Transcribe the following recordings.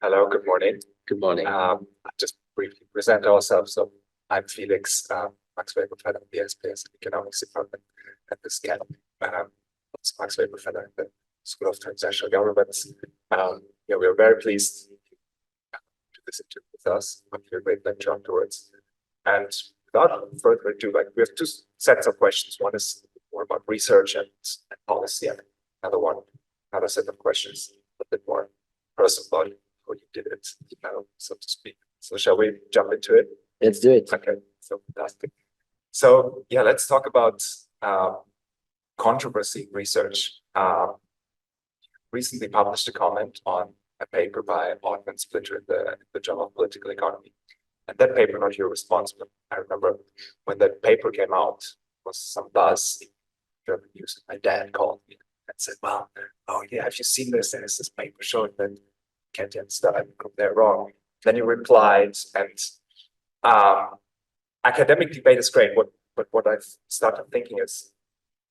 Hello, good morning. Good morning. I'll just briefly present ourselves. So I'm Felix, Max Weber Fellow in the SPS Economics Department at the Schaff. It's Max Weber Fellow in the School of International Governments. We are very pleased to listen to with us. I'll give a great lecture afterwards. And without further ado, we have two sets of questions. One is more about research and policy, and another set of questions a bit more personal. How you did it, so to speak. So shall we jump into it? Let's do it. Okay, so fantastic. So yeah, let's talk about controversy research. Recently published a comment on a paper by Altman Splitter in the Journal of Political Economy. And that paper, not your responsible. I remember when that paper came out, was some buzz in German news. My dad called me and said, well, oh yeah, have you seen this? There's this paper showing that Kenneth and stuff, they're wrong. Then you replied, and academic debate is great. But what I've started thinking is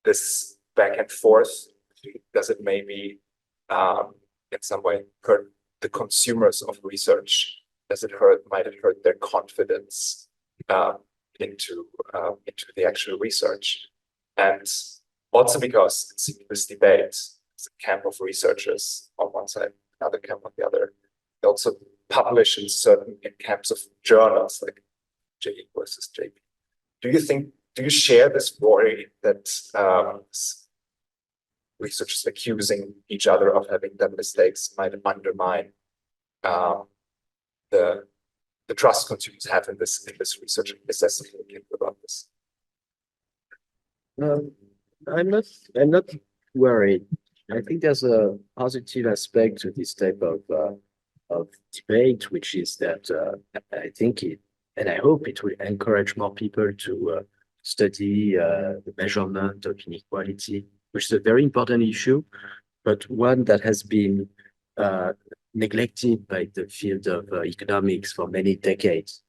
this back and forth, does it maybe in some way hurt the consumers of research? Might it hurt their confidence into the actual research? And also because it's this debate, it's a camp of researchers on one side, another camp on the other. They also publish in camps of journals like JE versus JP. Do you share this worry that researchers accusing each other of having done mistakes might undermine the trust consumers have in this research? Is that something you can about this? I'm not worried. I think there's a positive aspect to this type of debate, which is that I think and I hope it will encourage more people to study the measurement of inequality, which is a very important issue, but one that has been neglected by the field of economics for many decades.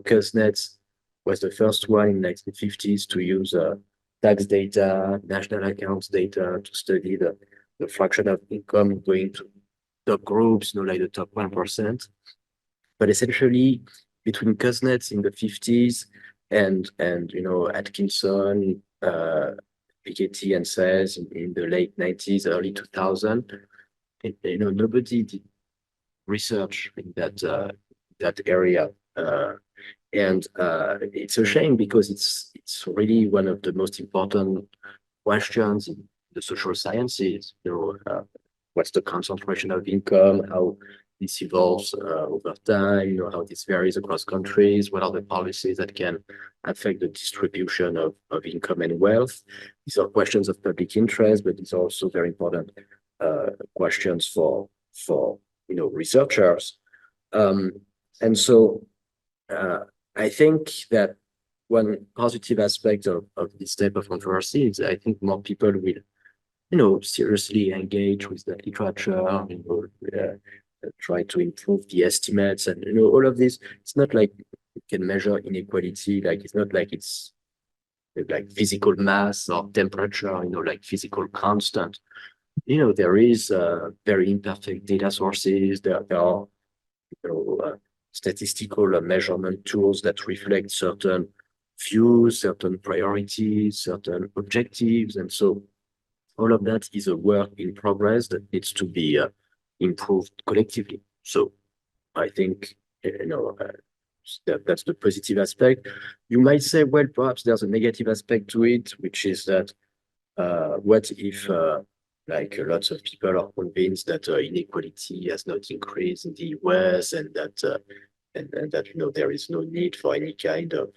Kenneth was the first one in the 1950s to use tax data, national accounts data to study the fraction of income going to top groups, like the top 1%. But essentially, between Kenneth in the 50s and Atkinson, Piketty and Sayers in the late 90s, early 2000, nobody did research in that area. And it's a shame because it's really one of the most important questions in the social sciences. What's the concentration of income, how this evolves over time, how this varies across countries, what are the policies that can affect the distribution of income and wealth. These are questions of public interest, but these are also very important questions for researchers. And so I think that one positive aspect of this type of controversy is I think more people will seriously engage with the literature, try to improve the estimates and, all of this. It's not like you can measure inequality. It's not like it's like physical mass or temperature, like physical constant. There is very imperfect data sources. There are, statistical measurement tools that reflect certain views, certain priorities, certain objectives. And so all of that is a work in progress that needs to be improved collectively. So I think, that's the positive aspect. You might say, well, perhaps there's a negative aspect to it, which is that what if lots of people are convinced that inequality has not increased in the US and that there is no need for any kind of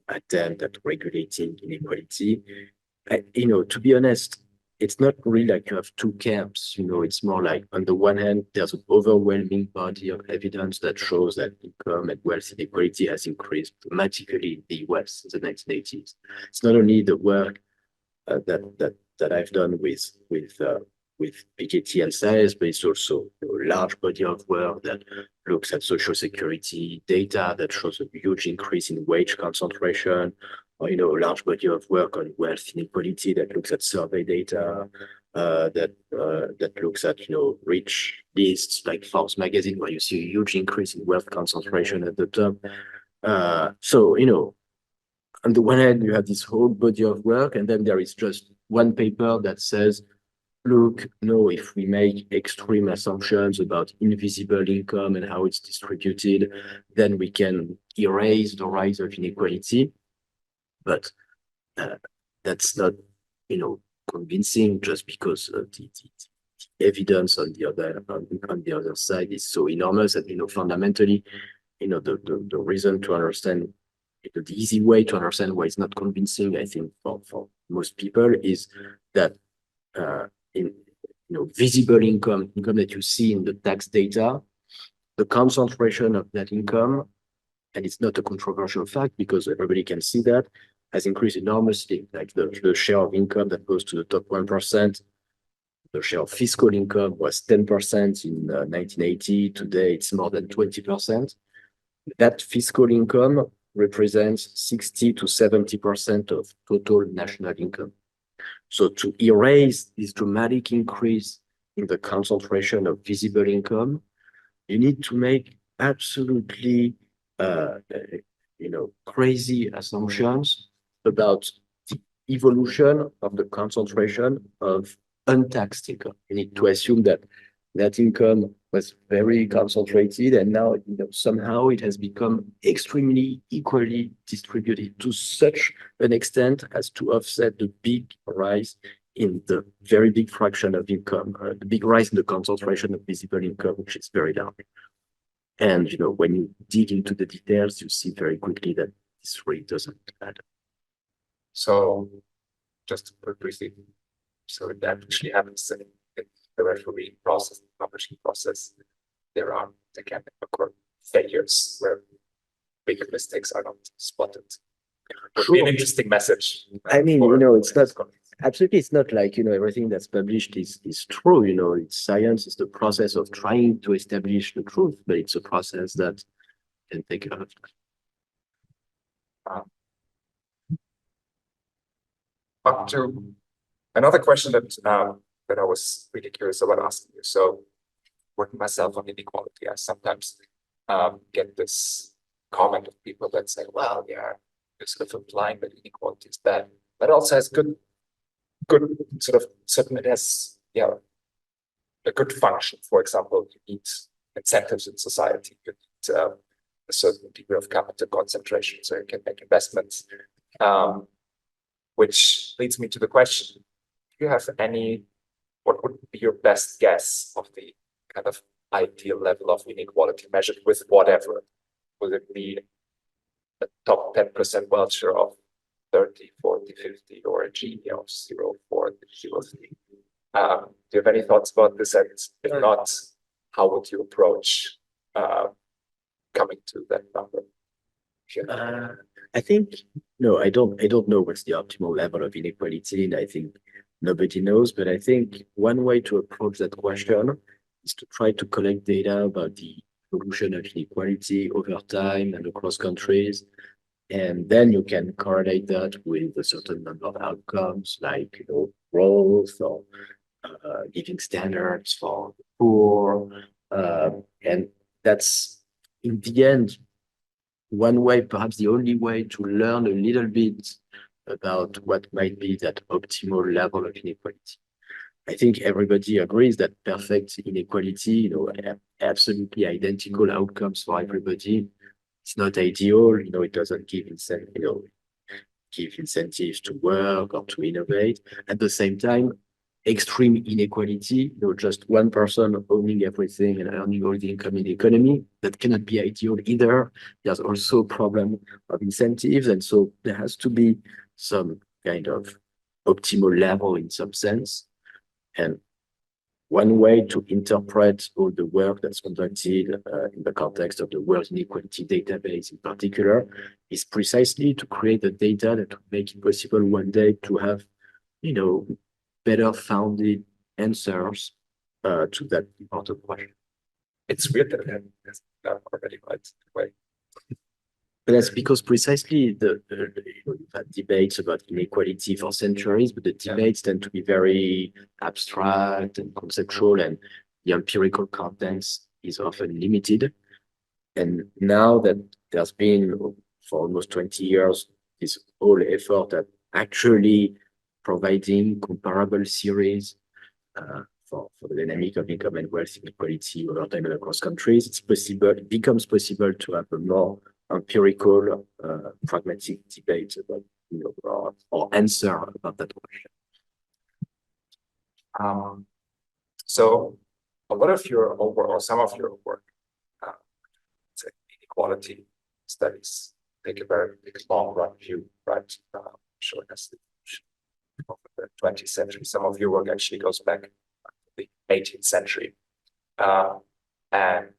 attempt at regulating inequality. To be honest, it's not really like you have two camps. It's more like on the one hand, there's an overwhelming body of evidence that shows that income and wealth inequality has increased dramatically in the US in the 1980s. It's not only the work that I've done with Piketty and Sayers, but it's also a large body of work that looks at social security data that shows a huge increase in wage concentration, or a large body of work on wealth inequality that looks at survey data, that looks at rich lists like Forbes magazine, where you see a huge increase in wealth concentration at the top. So on the one hand, you have this whole body of work, and then there is just one paper that says, look, if we make extreme assumptions about invisible income and how it's distributed, then we can erase the rise of inequality. But that's not, convincing, just because the evidence on the other side is so enormous that fundamentally, the reason to understand, the easy way to understand why it's not convincing, I think, for most people, is that in visible income that you see in the tax data, the concentration of that income, and it's not a controversial fact because everybody can see that, has increased enormously. Like the share of income that goes to the top 1%, the share of fiscal income was 10% in 1980. Today, it's more than 20%. That fiscal income represents 60 to 70% of total national income. So to erase this dramatic increase in the concentration of visible income, you need to make absolutely crazy assumptions about the evolution of the concentration of untaxed income. You need to assume that income was very concentrated, and now somehow it has become extremely equally distributed to such an extent as to offset the big rise in the very big fraction of income, the big rise in the concentration of visible income, which is very large. And when you dig into the details, you see very quickly that this really doesn't matter. So just to put briefly, so that actually happens in the referee process, the publishing process. There are, again, occur failures where big mistakes are not spotted. It would be an interesting message. I mean, it's not absolutely, it's not like everything that's published is true. It's science, it's the process of trying to establish the truth, but it's a process that can take a lot of time. Up to another question that I was really curious about asking you. So, working myself on inequality, I sometimes get this comment of people that say, "Well, yeah, you're sort of implying that inequality is bad, but it also has good sort of certain. It has a good function. For example, you need incentives in society. You need a certain degree of capital concentration, so you can make investments." Which leads me to the question: do you have what would be your best guess of the kind of ideal level of inequality measured with whatever? Would it be a top 10% wealth share of 30, 40, 50, or a Gini of 0, 4, 0, 3? Do you have any thoughts about this? And if not, how would you approach coming to that number? I think no, I don't know what's the optimal level of inequality, and I think nobody knows. But I think one way to approach that question is to try to collect data about the evolution of inequality over time and across countries, and then you can correlate that with a certain number of outcomes, like growth or living standards for the poor, and that's in the end one way, perhaps the only way, to learn a little bit about what might be that optimal level of inequality. I think everybody agrees that perfect inequality, absolutely identical outcomes for everybody, it's not ideal. It doesn't give incentives to work or to innovate. At the same time, extreme inequality, just one person owning everything and earning all the income in the economy, that cannot be ideal either. There's also a problem of incentives, and so there has to be some kind of optimal level in some sense. And one way to interpret all the work that's conducted in the context of the World Inequality Database in particular is precisely to create the data that would make it possible one day to have, better founded answers to that important question. It's weird that that's not already right away. But that's because precisely we've had debates about inequality for centuries, but the debates tend to be very abstract and conceptual, and the empirical context is often limited. And now that there's been for almost 20 years this whole effort at actually providing comparable series for the dynamic of income and wealth inequality over time and across countries, it becomes possible to have a more empirical, pragmatic debate about, or answer about that question. So a lot of your work, or some of your work, inequality studies take a very big long run view, right? Showing us of the 20th century. Some of your work actually goes back to the 18th century. And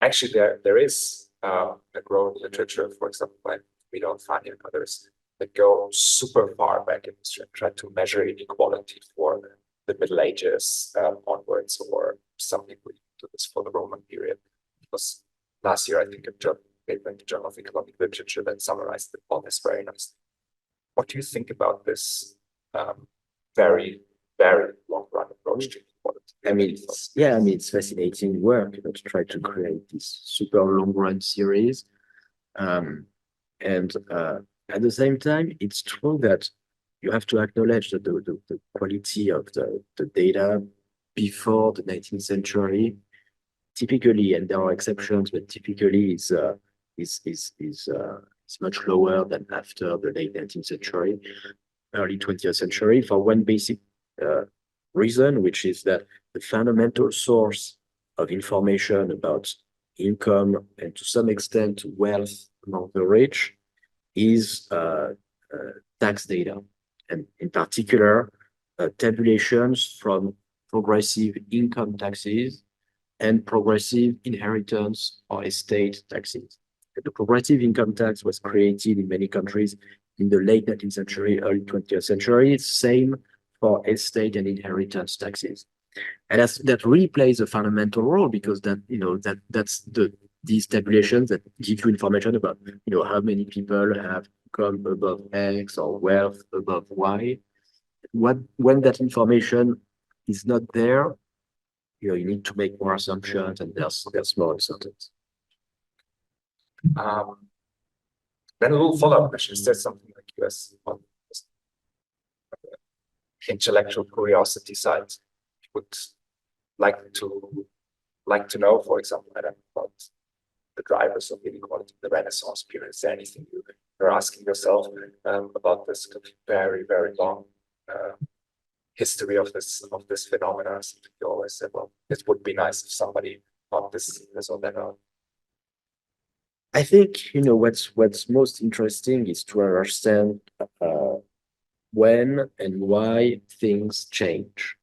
actually there is a growing literature, for example, like we don't find in others, that go super far back in history and try to measure inequality for the Middle Ages onwards, or some people do this for the Roman period. Because last year, I think, a paper in the Journal of Economic Literature that summarized all this very nicely. What do you think about this very, very long run approach to inequality? I mean, it's fascinating work to try to create this super long run series. And at the same time, it's true that you have to acknowledge that the quality of the data before the 19th century, typically, and there are exceptions, but typically is much lower than after the late 19th century, early 20th century, for one basic reason, which is that the fundamental source of information about income and to some extent wealth among the rich is tax data, and in particular tabulations from progressive income taxes and progressive inheritance or estate taxes. The progressive income tax was created in many countries in the late 19th century, early 20th century. Same for estate and inheritance taxes. And that really plays a fundamental role, because that's these tabulations that give you information about how many people have come above X or wealth above Y. When that information is not there, you need to make more assumptions, and there's more uncertainty. Then a little follow-up question: is there something like US on the intellectual curiosity side you would like to know, for example, about the drivers of inequality, the Renaissance period? Is there anything you're asking yourself about this very, very long history of this phenomena? You always said, well, it would be nice if somebody thought this or that out. I think what's most interesting is to understand when and why things change.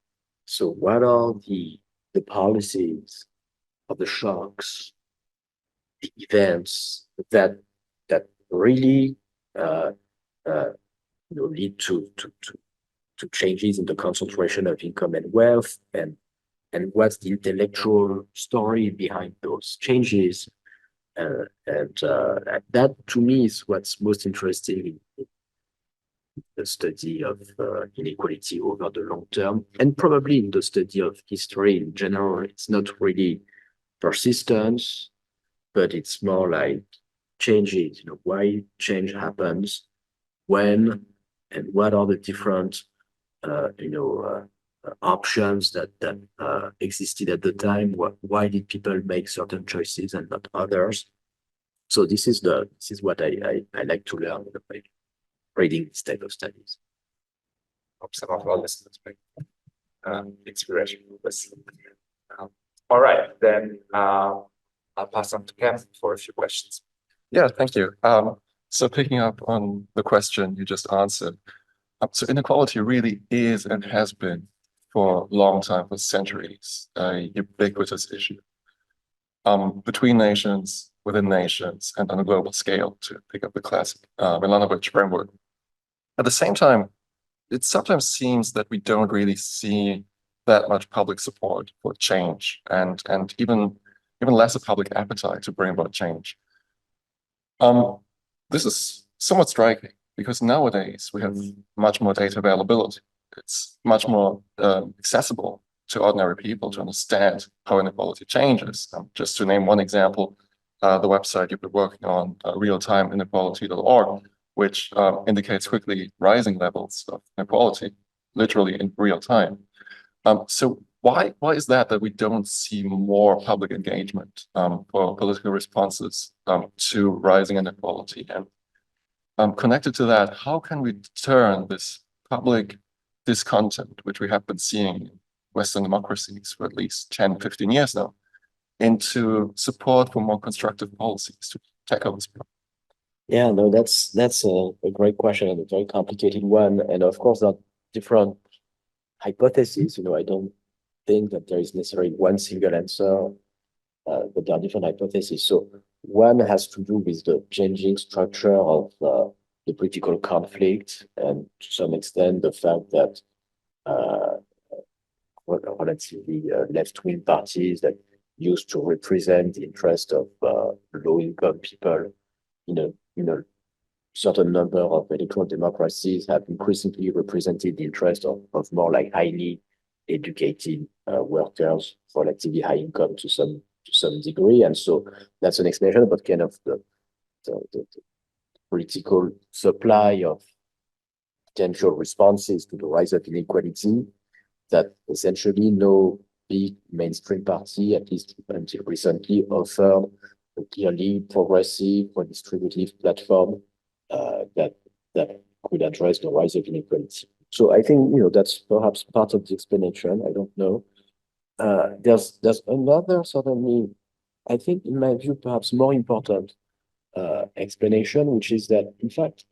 So what are the policies or the shocks, the events that really lead to changes in the concentration of income and wealth, and what's the intellectual story behind those changes, and that to me is what's most interesting in the study of inequality over the long term, and probably in the study of history in general. It's not really persistence, but it's more like changes, why change happens, when, and what are the different options that existed at the time. Why did people make certain choices and not others? So this is what I like to learn by reading this type of studies. Hope some of our listeners make inspiration from this. All right, then I'll pass on to Kenneth for a few questions. Yeah, thank you. So picking up on the question you just answered, so inequality really is and has been for a long time, for centuries, a ubiquitous issue between nations, within nations, and on a global scale, to pick up the classic Milanovic framework. At the same time, it sometimes seems that we don't really see that much public support for change, and even less a public appetite to bring about change. This is somewhat striking because nowadays we have much more data availability. It's much more accessible to ordinary people to understand how inequality changes. Just to name one example, the website you've been working on, realtimeinequality.org, which indicates quickly rising levels of inequality, literally in real time. So why is that we don't see more public engagement for political responses to rising inequality? And connected to that, how can we turn this public discontent, which we have been seeing in Western democracies for at least 10, 15 years now, into support for more constructive policies to tackle this problem? Yeah, no, that's a great question and a very complicated one. And of course, there are different hypotheses. I don't think that there is necessarily one single answer, but there are different hypotheses. So one has to do with the changing structure of the political conflict, and to some extent, the fact that relatively left-wing parties that used to represent the interest of low-income people in a certain number of electoral democracies have increasingly represented the interest of more like highly educated workers, relatively high income to some degree. And so that's an explanation about kind of the political supply of potential responses to the rise of inequality, that essentially no big mainstream party, at least until recently, offered a clearly progressive or distributive platform that could address the rise of inequality. So I think that's perhaps part of the explanation. I don't know. There's another, certainly, I think in my view, perhaps more important explanation, which is that in fact,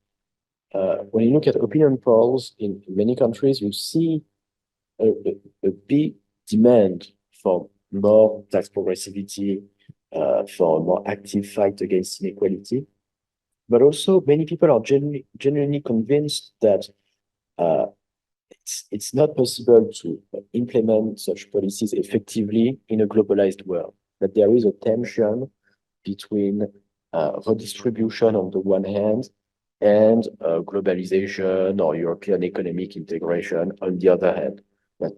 when you look at opinion polls in many countries, you see a big demand for more tax progressivity, for a more active fight against inequality. But also, many people are genuinely convinced that it's not possible to implement such policies effectively in a globalized world, that there is a tension between redistribution on the one hand and globalization or European economic integration on the other hand. That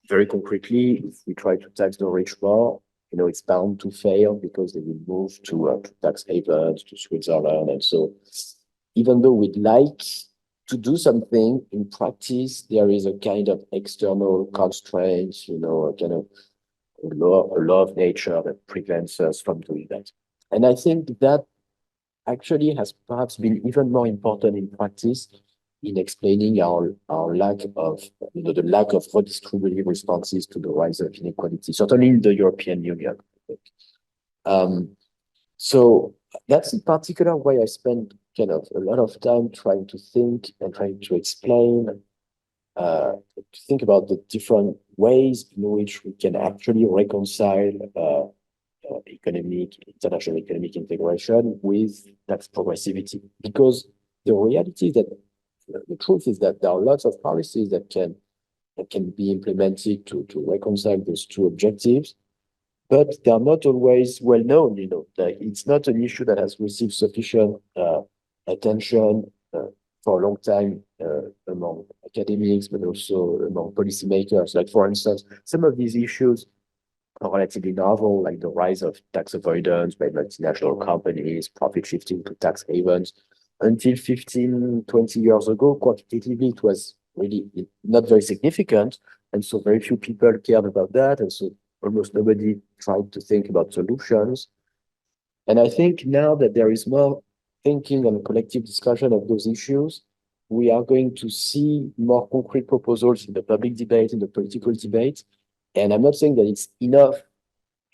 very concretely, if we try to tax the rich more, it's bound to fail because they will move to tax havens, to Switzerland. And so even though we'd like to do something, in practice, there is a kind of external constraints, a kind of a law of nature that prevents us from doing that. And I think that actually has perhaps been even more important in practice in explaining our lack of, the lack of redistributive responses to the rise of inequality, certainly in the European Union, I think. So that's in particular why I spend kind of a lot of time trying to think and trying to explain, to think about the different ways in which we can actually reconcile international economic integration with tax progressivity. Because the reality is that the truth is that there are lots of policies that can be implemented to reconcile those two objectives, but they are not always well known. Like it's not an issue that has received sufficient attention for a long time among academics, but also among policymakers. Like, for instance, some of these issues are relatively novel, like the rise of tax avoidance by multinational companies, profit shifting to tax havens. Until 15, 20 years ago, quantitatively, it was really not very significant. And so very few people cared about that. And so almost nobody tried to think about solutions. And I think now that there is more thinking and collective discussion of those issues, we are going to see more concrete proposals in the public debate, in the political debate. And I'm not saying that it's enough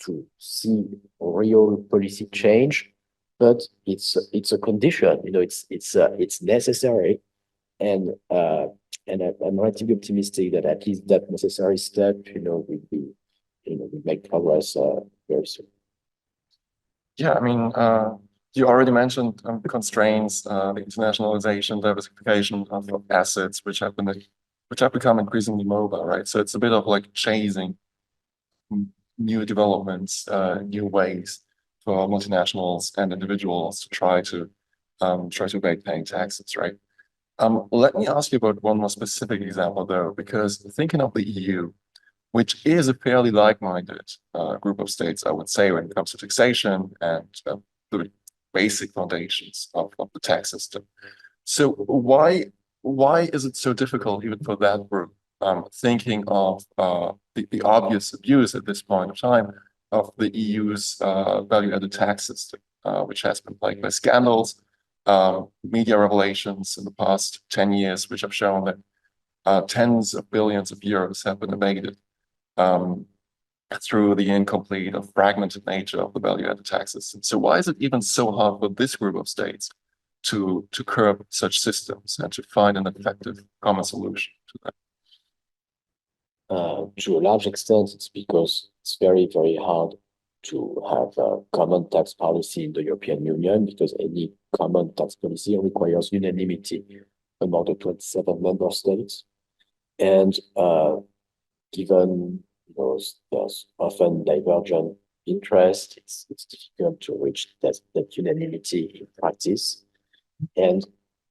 to see real policy change, but it's a condition. It's necessary, and I'm relatively optimistic that at least that necessary step, will make progress very soon. Yeah, I mean, you already mentioned the constraints, the internationalization, diversification of assets, which have become increasingly mobile, right? So it's a bit of like chasing new developments, new ways for multinationals and individuals to try to try to evade paying taxes, right? Let me ask you about one more specific example though, because thinking of the EU, which is a fairly like-minded group of states, I would say, when it comes to taxation and the basic foundations of the tax system. So why is it so difficult even for that group, thinking of the obvious abuse at this point of time of the EU's value-added tax system, which has been plagued by scandals, media revelations in the past 10 years, which have shown that tens of billions of euros have been evaded through the incomplete or fragmented nature of the value-added tax system. So why is it even so hard for this group of states to curb such systems and to find an effective common solution to that? To a large extent, it's because it's very, very hard to have a common tax policy in the European Union, because any common tax policy requires unanimity among the 27 member states. And given there's often divergent interest, it's difficult to reach that unanimity in practice. And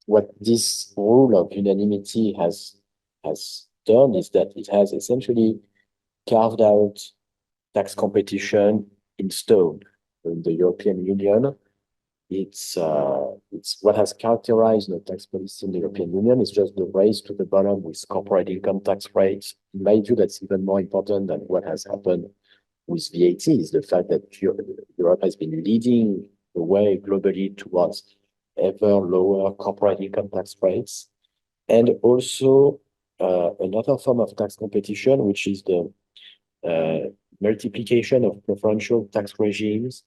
what this rule of unanimity has done is that it has essentially carved out tax competition in stone in the European Union. It's what has characterized the tax policy in the European Union is just the race to the bottom with corporate income tax rates. In my view, that's even more important than what has happened with VAT, is the fact that Europe has been leading the way globally towards ever lower corporate income tax rates. And also another form of tax competition, which is the multiplication of preferential tax regimes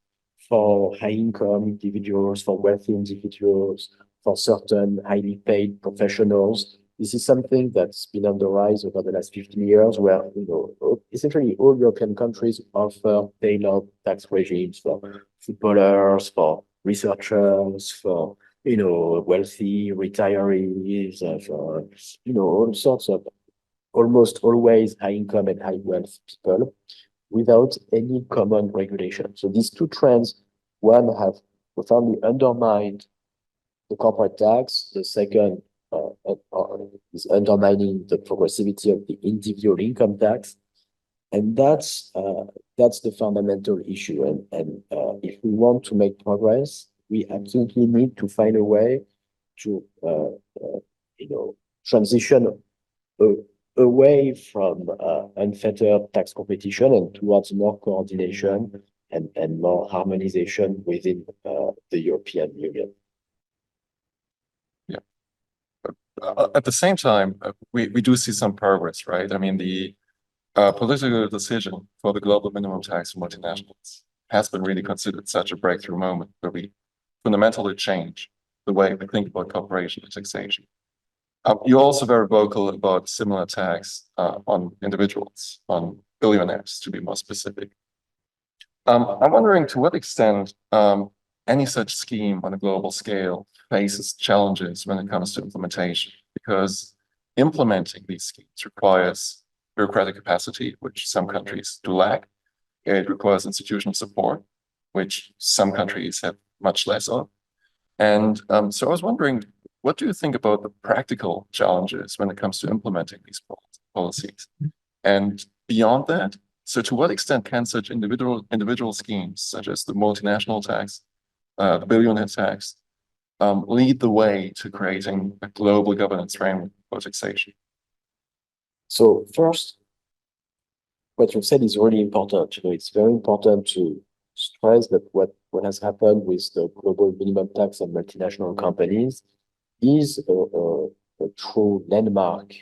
for high-income individuals, for wealthy individuals, for certain highly paid professionals. This is something that's been on the rise over the last 15 years, where essentially all European countries offer tailored tax regimes for footballers, for researchers, for wealthy retirees, for all sorts of almost always high income and high wealth people, without any common regulation. So these two trends, one, have profoundly undermined the corporate tax. The second is undermining the progressivity of the individual income tax. And that's the fundamental issue. And if we want to make progress, we absolutely need to find a way to transition away from unfettered tax competition and towards more coordination and more harmonization within the European Union. Yeah. At the same time, we do see some progress, right? I mean, the political decision for the global minimum tax for multinationals has been really considered such a breakthrough moment where we fundamentally change the way we think about corporation and taxation. You're also very vocal about similar tax on individuals, on billionaires, to be more specific. I'm wondering to what extent any such scheme on a global scale faces challenges when it comes to implementation, because implementing these schemes requires bureaucratic capacity, which some countries do lack. It requires institutional support, which some countries have much less of. And so I was wondering, what do you think about the practical challenges when it comes to implementing these policies? And beyond that, so to what extent can such individual schemes, such as the multinational tax, the billionaire tax, lead the way to creating a global governance framework for taxation? So first, what you've said is really important. It's very important to stress that what has happened with the global minimum tax on multinational companies is a true landmark,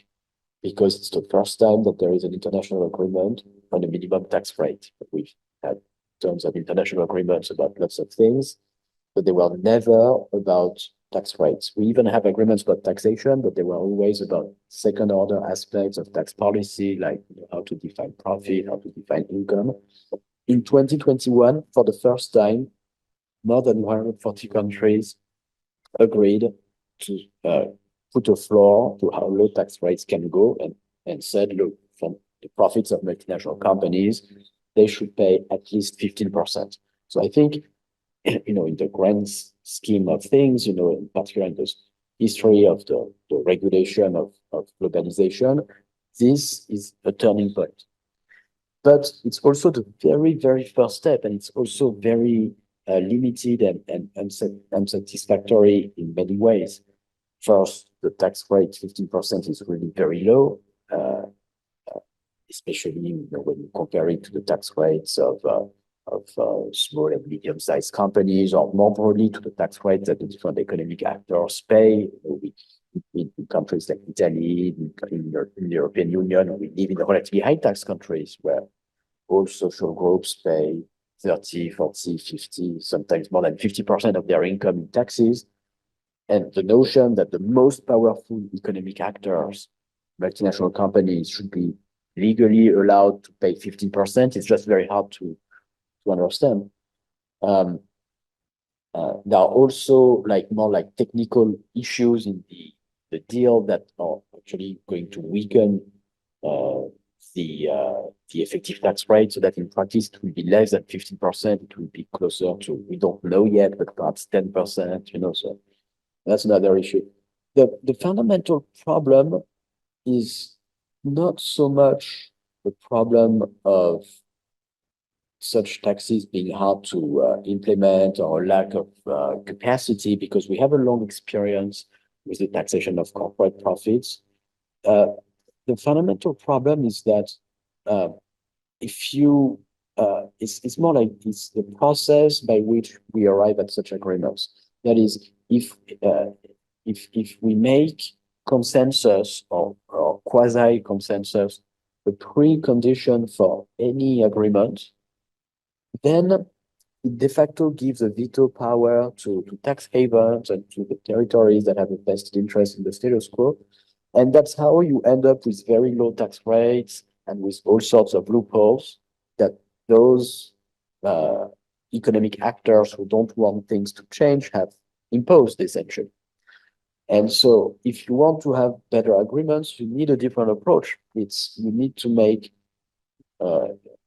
because it's the first time that there is an international agreement on a minimum tax rate. We've had tons of international agreements about lots of things, but they were never about tax rates. We even have agreements about taxation, but they were always about second order aspects of tax policy, like how to define profit, how to define income. In 2021, for the first time, more than 140 countries agreed to put a floor to how low tax rates can go, and said, look, from the profits of multinational companies, they should pay at least 15%. So I think in the grand scheme of things, in particular in the history of the regulation of globalization, this is a turning point. But it's also the very, very first step, and it's also very limited and unsatisfactory in many ways. First, the tax rate, 15%, is really very low, especially when you compare it to the tax rates of small and medium-sized companies, or more broadly to the tax rates that the different economic actors pay. In countries like Italy, in the European Union, we live in relatively high tax countries where all social groups pay 30, 40, 50, sometimes more than 50% of their income in taxes. And the notion that the most powerful economic actors, multinational companies, should be legally allowed to pay 15% is just very hard to understand. There are also more technical issues in the deal that are actually going to weaken the effective tax rate, so that in practice it will be less than 15%. It will be closer to, we don't know yet, but perhaps 10%. So that's another issue. The fundamental problem is not so much the problem of such taxes being hard to implement, or lack of capacity, because we have a long experience with the taxation of corporate profits. The fundamental problem is that if you, it's more like it's the process by which we arrive at such agreements. That is, if we make consensus or quasi-consensus a precondition for any agreement, then it de facto gives a veto power to tax havens and to the territories that have a vested interest in the status quo. And that's how you end up with very low tax rates and with all sorts of loopholes that those economic actors who don't want things to change have imposed, essentially. And so if you want to have better agreements, you need a different approach. You need to make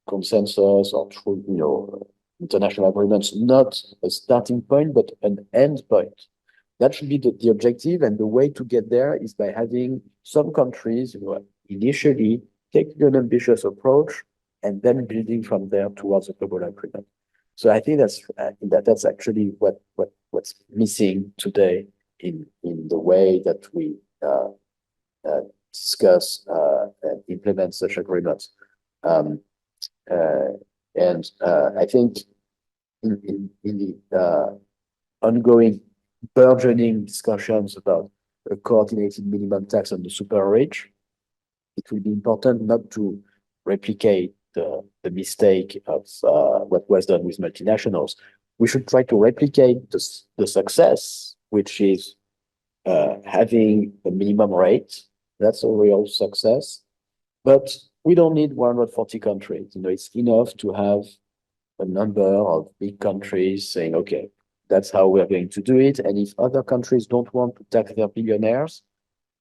consensus or through, international agreements, not a starting point, but an end point. That should be the objective, and the way to get there is by having some countries, initially take an ambitious approach and then building from there towards a global agreement. So I think that's actually what's missing today in the way that we discuss and implement such agreements. I think in the ongoing burgeoning discussions about a coordinated minimum tax on the super rich, it will be important not to replicate the mistake of what was done with multinationals. We should try to replicate the success, which is having a minimum rate. That's a real success. But we don't need 140 countries. It's enough to have a number of big countries saying, okay, that's how we're going to do it. And if other countries don't want to tax their billionaires,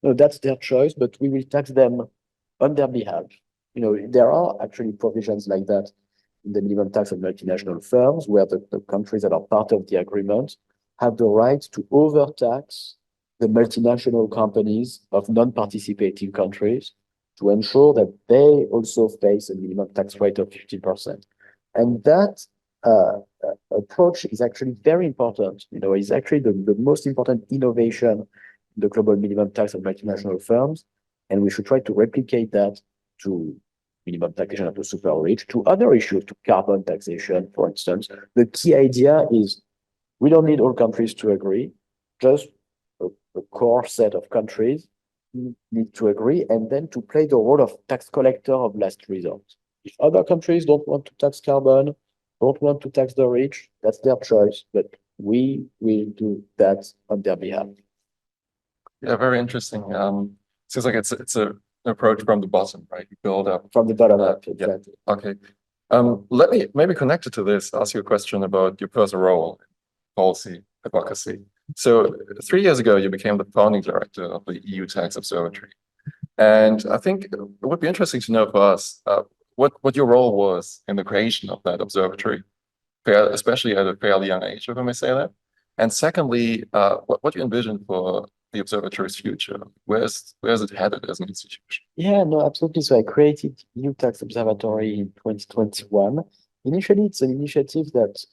that's their choice, but we will tax them on their behalf. There are actually provisions like that in the minimum tax of multinational firms, where the countries that are part of the agreement have the right to overtax the multinational companies of non-participating countries to ensure that they also face a minimum tax rate of 50%. And that approach is actually very important. It's actually the most important innovation in the global minimum tax of multinational firms. And we should try to replicate that to minimum taxation of the super rich, to other issues, to carbon taxation, for instance. The key idea is we don't need all countries to agree, just a core set of countries need to agree, and then to play the role of tax collector of last resort. If other countries don't want to tax carbon, don't want to tax the rich, that's their choice, but we will do that on their behalf. Yeah, very interesting. Seems like it's an approach from the bottom, right? You build up from the bottom up. Exactly. Yeah. Okay. Let me maybe connected to this, ask you a question about your personal role in policy advocacy. So 3 years ago, you became the founding director of the EU Tax Observatory. And I think it would be interesting to know for us what your role was in the creation of that observatory. especially at a fairly young age, if I may say that. And secondly, what do you envision for the observatory's future? Where's it headed as an institution? Yeah, no, absolutely. So I created EU Tax Observatory in 2021. Initially, it's an initiative that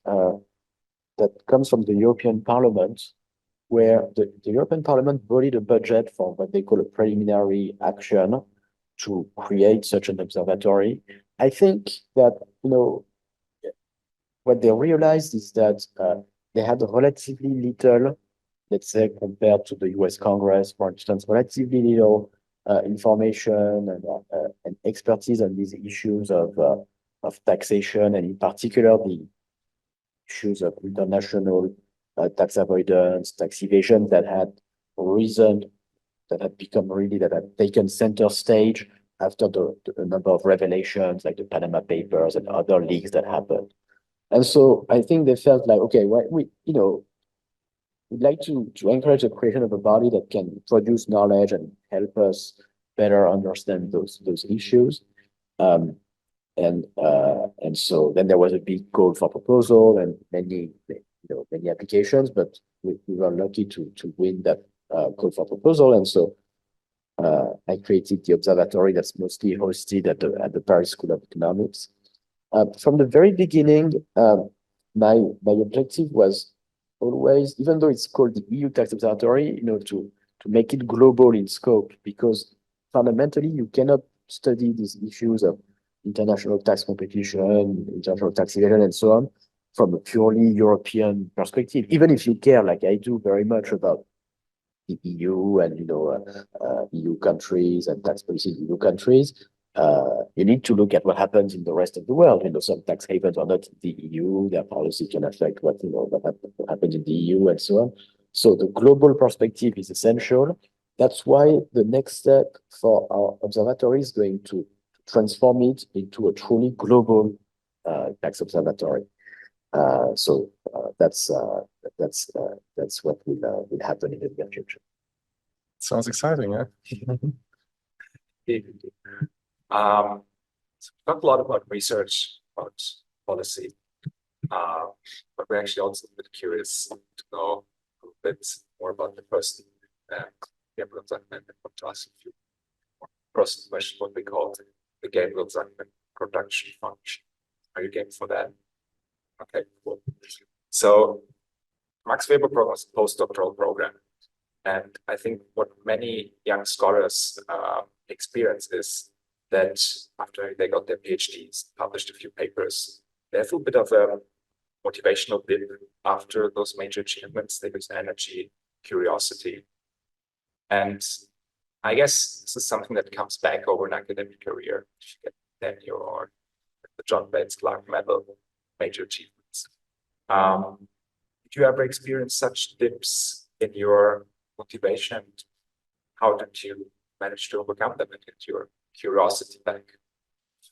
comes from the European Parliament, where the European Parliament voted a budget for what they call a preliminary action to create such an observatory. I think that, what they realized is that they had relatively little, let's say, compared to the US Congress, for instance, relatively little information and expertise on these issues of taxation, and in particular the issues of international tax avoidance, tax evasion that had risen, that had become really, that had taken center stage after the number of revelations like the Panama Papers and other leaks that happened. And so I think they felt like, okay, well, we'd like to encourage the creation of a body that can produce knowledge and help us better understand those issues. And so then there was a big call for proposal and many applications, but we were lucky to win that call for proposal. And so I created the observatory that's mostly hosted at the Paris School of Economics. From the very beginning, my objective was always, even though it's called the EU Tax Observatory, to make it global in scope, because fundamentally you cannot study these issues of international tax competition, international tax evasion, and so on from a purely European perspective, even if you care, like I do, very much about the EU and EU countries and tax policy in EU countries. You need to look at what happens in the rest of the world. Some tax havens are not in the EU. Their policy can affect what happens in the EU and so on. So the global perspective is essential. That's why the next step for our observatory is going to transform it into a truly global tax observatory. So that's what will happen in the near future. Sounds exciting, yeah. So we talked a lot about research, about policy, but we're actually also a bit curious to know a bit more about the person, Gabriel Zucman, and want to ask a few more personal questions, what we call the Gabriel Zucman production function. Are you game for that? Okay, cool. So Max Weber program is a postdoctoral program. And I think what many young scholars experience is that after they got their PhDs, published a few papers, they have a bit of a motivational dip after those major achievements. They lose energy, curiosity. And I guess this is something that comes back over an academic career. If you get tenure or the John Bates Clark Medal, major achievements. Did you ever experience such dips in your motivation? How did you manage to overcome them and get your curiosity back? Do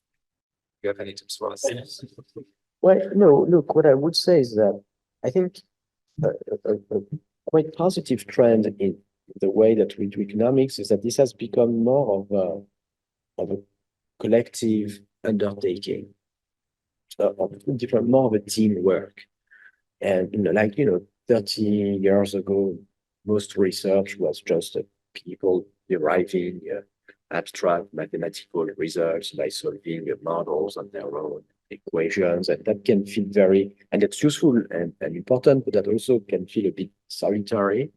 you have any tips for us? Well, no, look, what I would say is that I think a quite positive trend in the way that we do economics is that this has become more of a collective undertaking, more of a teamwork. And 30 years ago, most research was just people deriving abstract mathematical results by solving models on their own equations, and that can feel and it's useful and important, but that also can feel a bit solitary.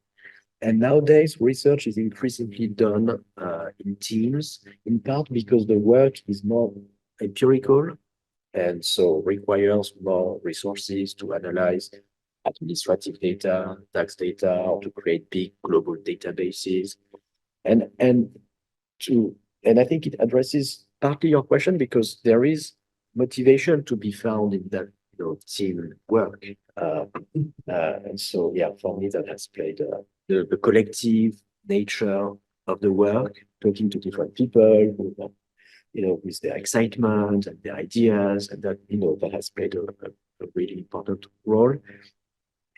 And nowadays, research is increasingly done in teams, in part because the work is more empirical and so requires more resources to analyze administrative data, tax data, or to create big global databases. And I think it addresses partly your question, because there is motivation to be found in that team work. And so yeah, for me that has played the collective nature of the work, talking to different people with their excitement and their ideas, and that that has played a really important role.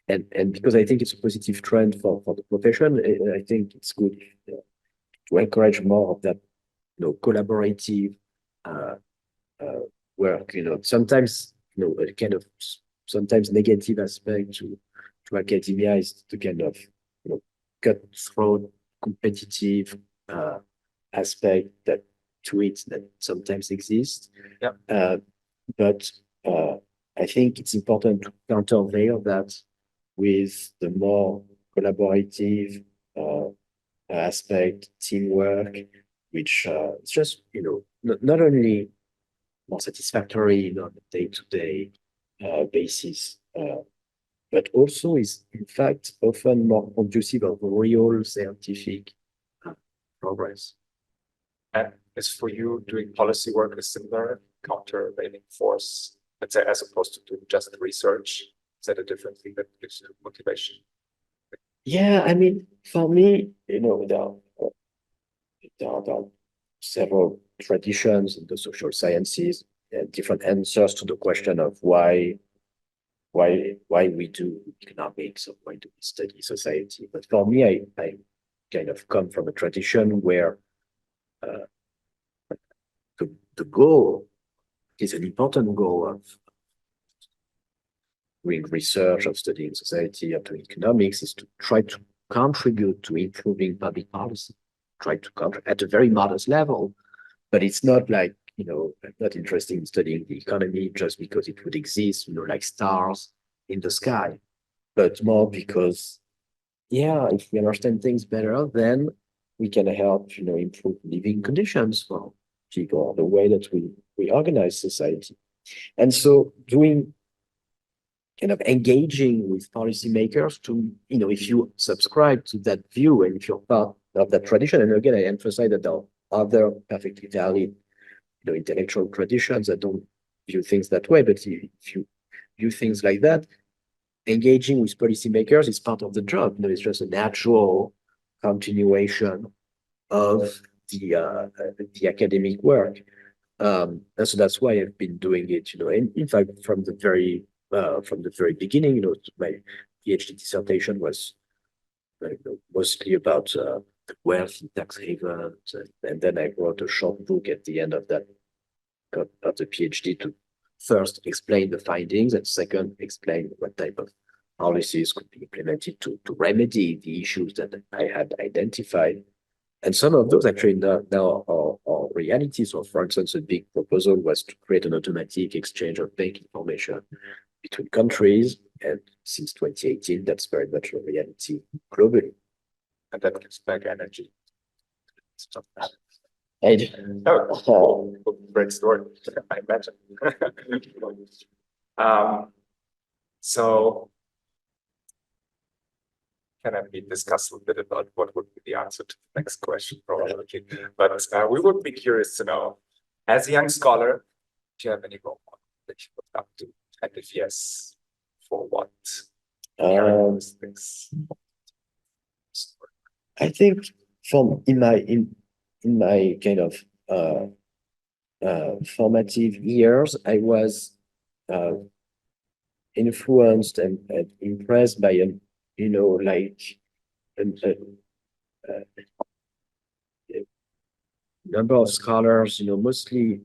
And because I think it's a positive trend for the profession, I think it's good to encourage more of that collaborative work. Sometimes a kind of sometimes negative aspect to academia is the kind of, cutthroat, competitive aspect that to it that sometimes exists. Yeah. But I think it's important to countervail that with the more collaborative aspect, teamwork, which it's just, not only more satisfactory on a day-to-day basis, but also is in fact often more conducive of real scientific progress. And is for you doing policy work a similar countervailing force, let's say, as opposed to doing just research? Is that a different thing that gives you motivation? Yeah, I mean, for me, there are several traditions in the social sciences and different answers to the question of why we do economics or why do we study society. But for me, I kind of come from a tradition where the goal is an important goal of doing research, of studying society, of doing economics, is to try to contribute to improving public policy, try to contribute at a very modest level. But it's not like, I'm not interested in studying the economy just because it would exist, like stars in the sky, but more because, yeah, if we understand things better, then we can help, improve living conditions for people, the way that we organize society. And so doing kind of engaging with policymakers to, if you subscribe to that view and if you're part of that tradition, and again, I emphasize that there are other perfectly valid, intellectual traditions that don't view things that way, but if you view things like that, engaging with policymakers is part of the job. It's just a natural continuation of the academic work. And so that's why I've been doing it, and in fact, from the very beginning, my PhD dissertation was mostly about the wealth in tax havens, and then I wrote a short book at the end of the PhD to first explain the findings and second explain what type of policies could be implemented to remedy the issues that I had identified. And some of those actually now are realities. So, for instance, a big proposal was to create an automatic exchange of bank information between countries. And since 2018, that's very much a reality globally. And that gives back energy. Oh, Great story, I imagine. So can we discuss a little bit about what would be the answer to the next question, probably? But we would be curious to know, as a young scholar, do you have any role model that you look up to? And if yes, for what? Things? I think in my kind of formative years, I was influenced and impressed by a number of scholars, mostly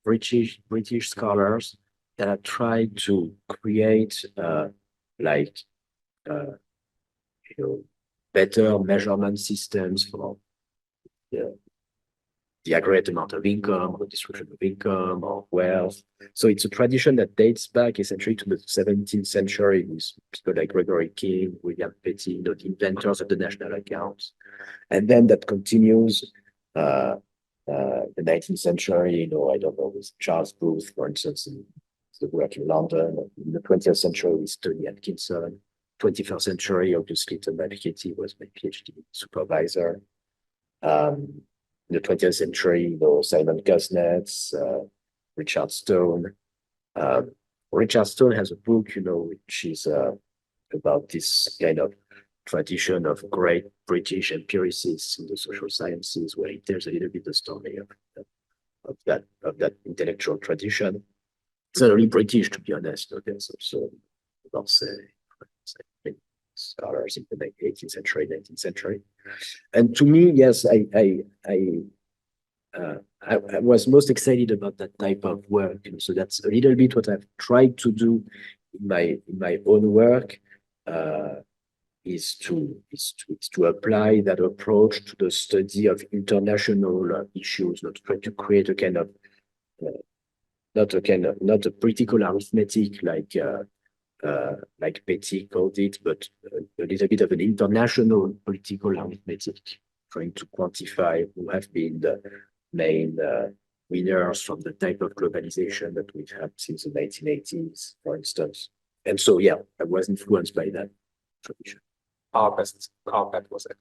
British scholars that have tried to create better measurement systems for the aggregate amount of income, or distribution of income, or wealth. So it's a tradition that dates back essentially to the 17th century with people like Gregory King, William Petty, the inventors of the national accounts. And then that continues the 19th century, I don't know, with Charles Booth, for instance, in the work in London. In the 20th century with Tony Atkinson. 21st century, obviously, Tom Piketty was my PhD supervisor. In the 20th century, Simon Kuznets, Richard Stone. Richard Stone has a book, which is about this kind of tradition of great British empiricists in the social sciences, where he tells a little bit the story of that intellectual tradition. It's not only British, to be honest. There's also, let's say, scholars in the 18th century, 19th century. And to me, yes, I was most excited about that type of work. So that's a little bit what I've tried to do my own work is to apply that approach to the study of international issues, not try to create a kind of not a political arithmetic like Betty called it, but a little bit of an international political arithmetic, trying to quantify who have been the main winners from the type of globalization that we've had since the 1980s, for instance. And so, yeah, I was influenced by that tradition. Our bet was it.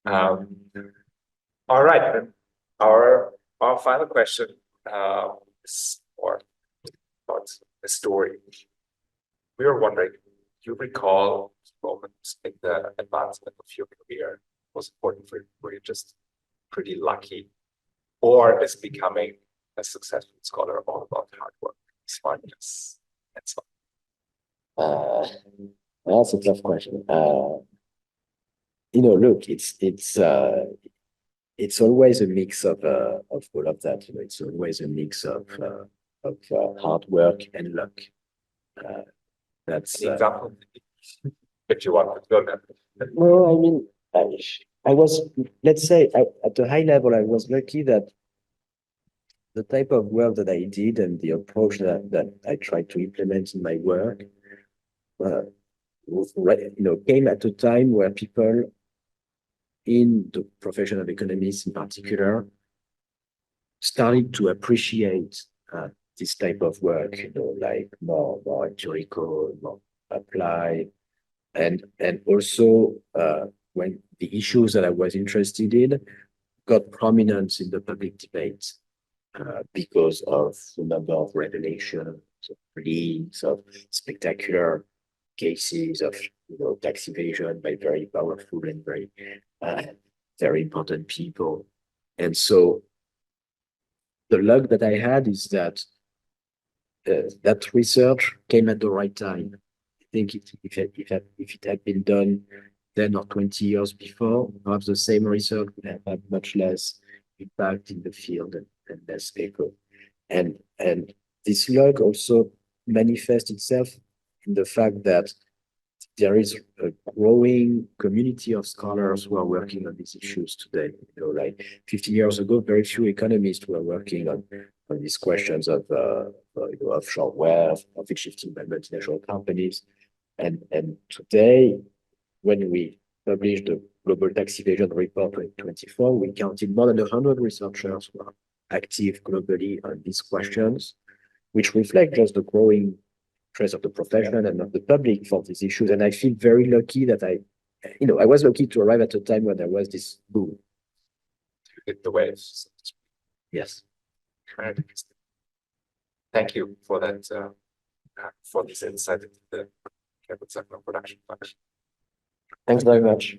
All right, then our final question is about a story. We were wondering, do you recall moments in the advancement of your career was important for you? Were you just pretty lucky, or is becoming a successful scholar all about hard work, smartness, and so on? That's a tough question. Look, it's always a mix of all of that. It's always a mix of hard work and luck. That's An example, if you want to go there. well, I mean, I was, let's say, at a high level, I was lucky that the type of work that I did and the approach that I tried to implement in my work, came at a time where people in the profession of economists in particular started to appreciate this type of work, like more empirical, more applied, and also when the issues that I was interested in got prominence in the public debate because of the number of revelations, of leaks, of spectacular cases of tax evasion by very powerful and very important people. And so the luck that I had is that that research came at the right time. I think if it had been done 10 or 20 years before, perhaps the same research would have had much less impact in the field and less echo. And this luck also manifests itself in the fact that there is a growing community of scholars who are working on these issues today. Like 15 years ago, very few economists were working on these questions of offshore wealth, profit shifting by multinational companies. And today, when we published the Global Tax Evasion Report 2024, we counted more than 100 researchers who are active globally on these questions, which reflect just the growing interest of the profession and of the public for these issues. And I feel very lucky that I was lucky to arrive at a time when there was this boom. To hit the waves. Yes. Thank you for that, for this insight into the Gabriel Zucman production function. Thanks very much.